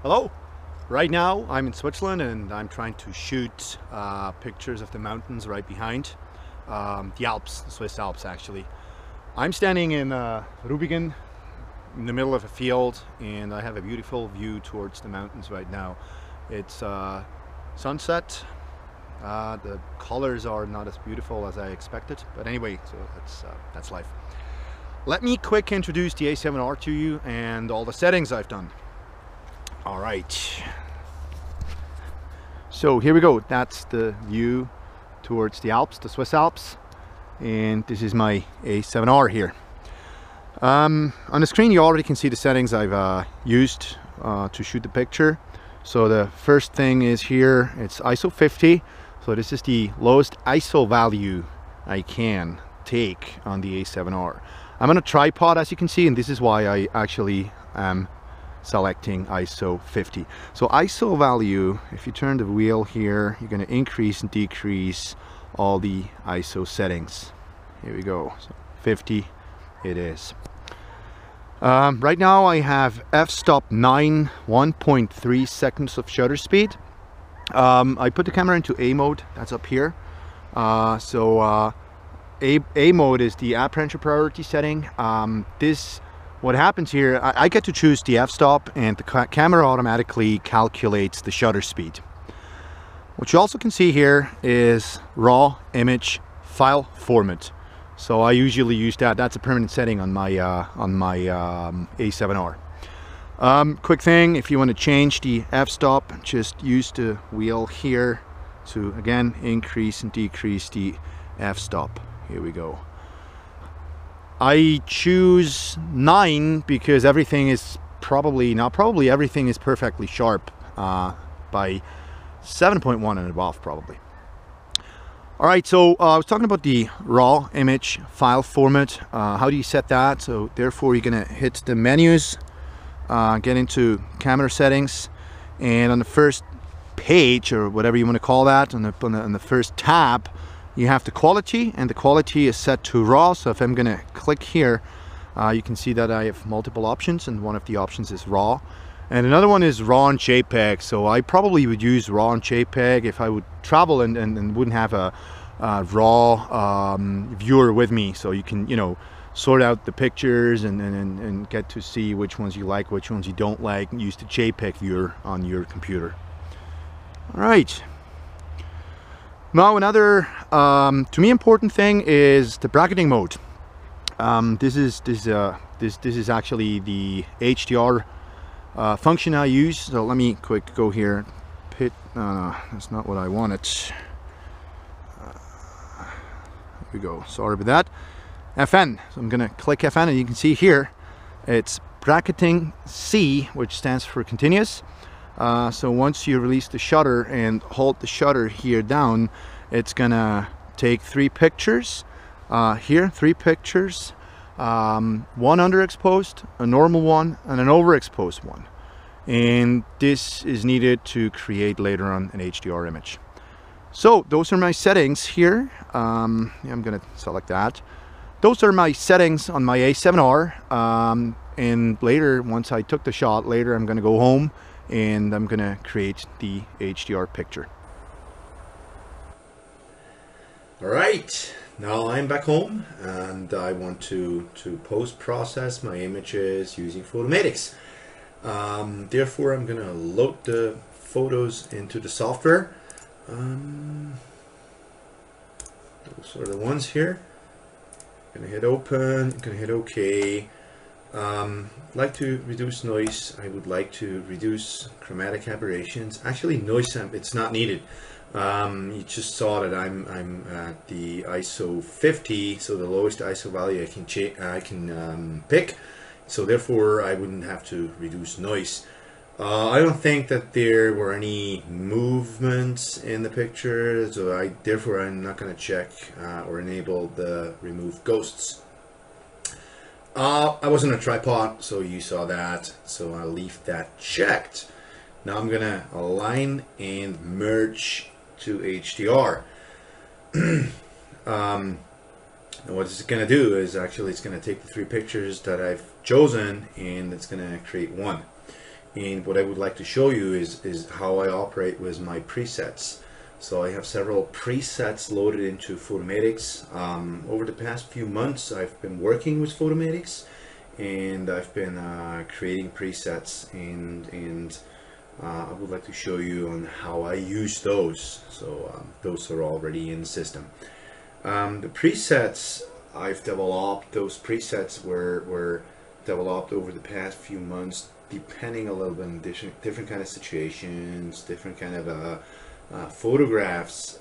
Hello! Right now I'm in Switzerland and I'm trying to shoot pictures of the mountains right behind. The Alps, the Swiss Alps actually. I'm standing in Rübingen in the middle of a field and I have a beautiful view towards the mountains right now. It's sunset. The colors are not as beautiful as I expected, but anyway, so that's life. Let me quick introduce the A7R to you and all the settings I've done. All right, so here we go. That's the view towards the Alps, the Swiss Alps, and this is my A7R here. On the screen you already can see the settings I've used to shoot the picture. So the first thing is here, it's ISO 50. So this is the lowest ISO value I can take on the A7R. I'm on a tripod, as you can see, and this is why I actually am selecting ISO 50. So ISO value, if you turn the wheel here, you're going to increase and decrease all the ISO settings. Here we go. So 50 it is. Right now I have f-stop 9, 1.3 seconds of shutter speed. I put the camera into A mode, that's up here. A mode is the aperture priority setting. What happens here, I get to choose the f-stop and the camera automatically calculates the shutter speed. What you also can see here is raw image file format. So I usually use that. That's a permanent setting on my A7R. Quick thing, if you want to change the f-stop, just use the wheel here to again increase and decrease the f-stop. Here we go. I choose 9 because everything is everything is perfectly sharp by 7.1 and above probably. Alright, so I was talking about the raw image file format. How do you set that? So therefore you're going to hit the menus, get into camera settings, and on the first page, or whatever you want to call that, on the first tab, you have the quality, and the quality is set to raw. So if I'm going to click here, you can see that I have multiple options, and one of the options is raw. And another one is raw and JPEG. So I probably would use raw and JPEG if I would travel and wouldn't have a raw viewer with me. So you can, sort out the pictures and get to see which ones you like, which ones you don't like, and use the JPEG viewer on your computer. All right. Now another, to me, important thing is the bracketing mode. This is actually the HDR function I use. So let me quick go here. No, that's not what I wanted. Here we go. Sorry about that. FN. So I'm gonna click FN, and you can see here it's bracketing C, which stands for continuous. So once you release the shutter and hold the shutter here down, it's gonna take 3 pictures. Here, 3 pictures. One underexposed, a normal one, and an overexposed one. And this is needed to create later on an HDR image. So those are my settings here. I'm gonna select that. Those are my settings on my A7R. And later, once I took the shot, later I'm gonna go home and I'm gonna create the HDR picture. All right, now I'm back home and I want to post-process my images using Photomatix. Therefore, I'm gonna load the photos into the software. Those are the ones here. Gonna hit open, gonna hit OK. Like to reduce noise. I would like to reduce chromatic aberrations. Actually, noise it's not needed. You just saw that I'm at the ISO 50, so the lowest ISO value I can pick. So therefore, I wouldn't have to reduce noise. I don't think that there were any movements in the picture, so therefore I'm not going to check or enable the remove ghosts. I was on a tripod, so you saw that, so I'll leave that checked. Now I'm going to align and merge to HDR. And what it's going to do is actually it's going to take the 3 pictures that I've chosen and it's going to create one. And what I would like to show you is how I operate with my presets. So I have several presets loaded into Photomatix. Over the past few months I've been working with Photomatix, and I've been creating presets, and I would like to show you on how I use those. So those are already in the system. The presets I've developed, those presets were developed over the past few months, depending a little bit on different kind of situations, different kind of photographs.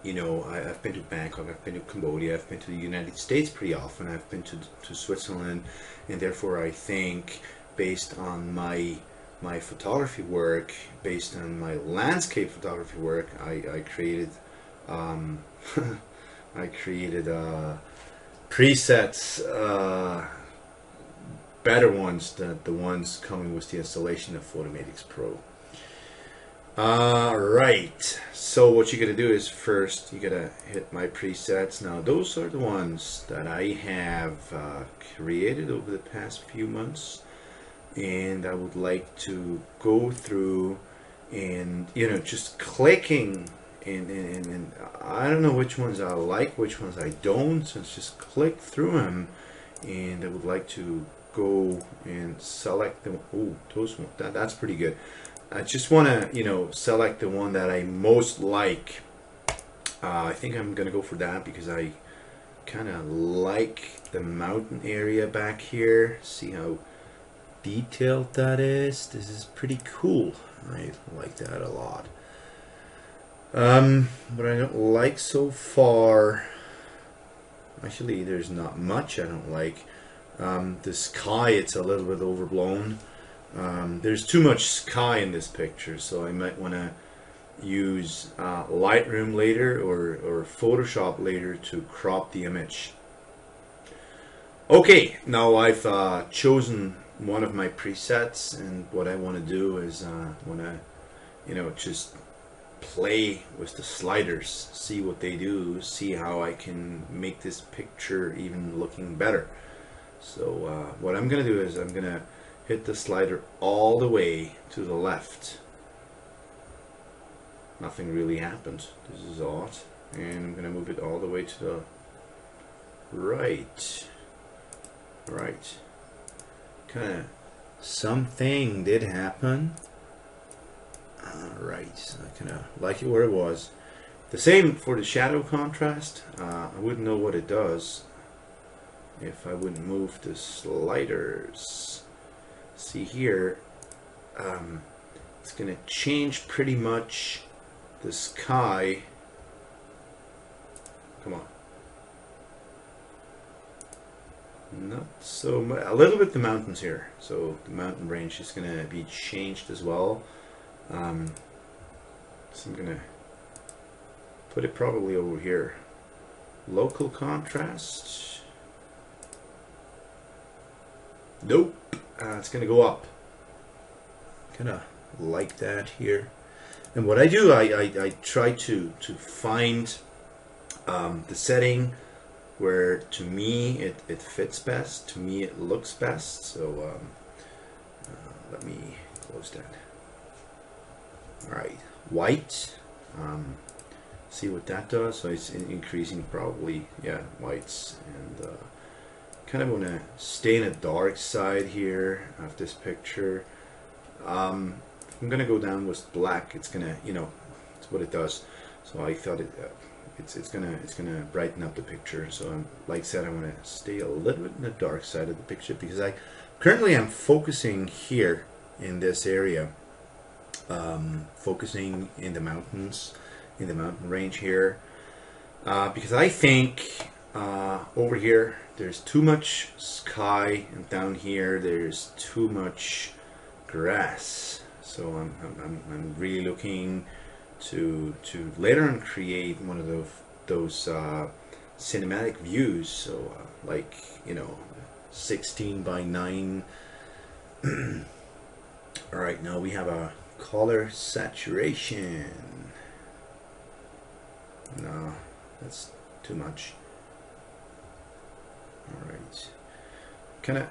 You know, I've been to Bangkok, I've been to Cambodia, I've been to the United States pretty often, I've been to Switzerland, and therefore I think, based on my photography work, based on my landscape photography work, I created I created presets, better ones than the ones coming with the installation of Photomatix Pro. Right, so what you gotta do is first you gotta hit my presets. Now those are the ones that I have created over the past few months, and I would like to go through and, you know, just clicking and I don't know which ones I like, which ones I don't, so it's just click through them, and I would like to go and select them. Oh, those one, that's pretty good. I just want to, you know, select the one that I most like. I think I'm gonna go for that because I kind of like the mountain area back here. See how detailed that is? This is pretty cool. I like that a lot. What I don't like so far, actually there's not much I don't like. The sky, it's a little bit overblown. There's too much sky in this picture, so I might want to use Lightroom later or Photoshop later to crop the image. Okay, now I've chosen one of my presets, and what I want to do is want to, you know, just play with the sliders, see what they do, see how I can make this picture even looking better. So what I'm gonna do is I'm gonna hit the slider all the way to the left. Nothing really happened. This is odd. And I'm gonna move it all the way to the right. Right. Kinda something did happen. Alright, I kinda like it where it was. The same for the shadow contrast. I wouldn't know what it does if I wouldn't move the sliders. See here, it's gonna change pretty much the sky. Come on. Not so much. A little bit the mountains here. So the mountain range is gonna be changed as well. So I'm gonna put it probably over here. Local contrast. Nope. It's gonna go up. Kinda like that here. And what I do, I try to find the setting where to me it fits best, to me it looks best. So let me close that. Alright, white. See what that does. So it's increasing probably, yeah, whites. And kind of want to stay in a dark side here of this picture. I'm gonna go down with black. It's gonna, you know, it's what it does. So I thought it's gonna brighten up the picture. So like I said, I want to stay a little bit in the dark side of the picture because currently I'm focusing here in this area, focusing in the mountains, in the mountain range here, because I think over here there's too much sky, and down here there's too much grass. So I'm really looking to later on create one of those cinematic views. So like, you know, 16 by 9. All right, now we have a color saturation. No, that's too much. All right, kind of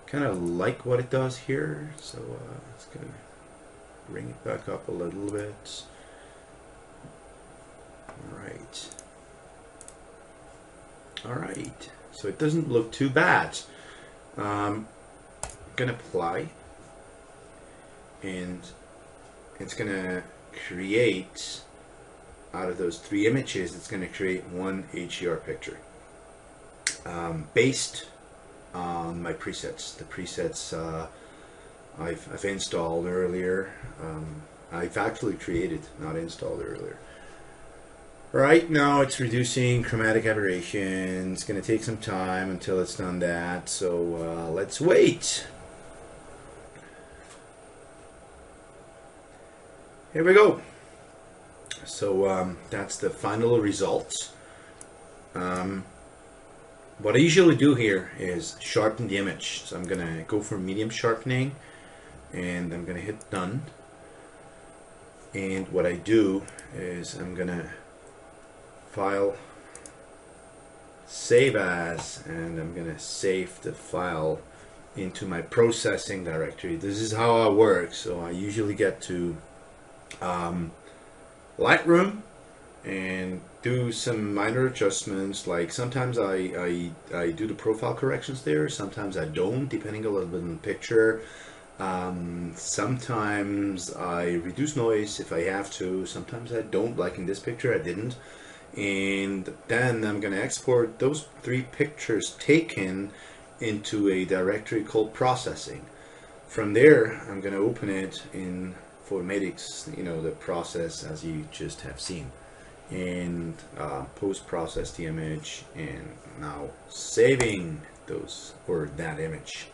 Kind of like what it does here, so it's gonna bring it back up a little bit. All right, so it doesn't look too bad. I'm gonna apply, and it's gonna create, out of those 3 images, it's gonna create one HDR picture based on my presets. The presets I've installed earlier. I've actually created, not installed earlier. Right now it's reducing chromatic aberration. It's going to take some time until it's done that, so let's wait. Here we go. So that's the final result. What I usually do here is sharpen the image. So I'm going to go for medium sharpening, and I'm going to hit done. And what I do is I'm going to file, save as, and I'm going to save the file into my processing directory. This is how I work. So I usually get to Lightroom and do some minor adjustments. Like sometimes I do the profile corrections there, sometimes I don't, depending a little bit on the picture. Sometimes I reduce noise if I have to, sometimes I don't, like in this picture I didn't. And then I'm going to export those 3 pictures taken into a directory called processing. From there I'm going to open it in Photomatix, you know, the process as you just have seen, and post-process the image, and now saving those, or that image.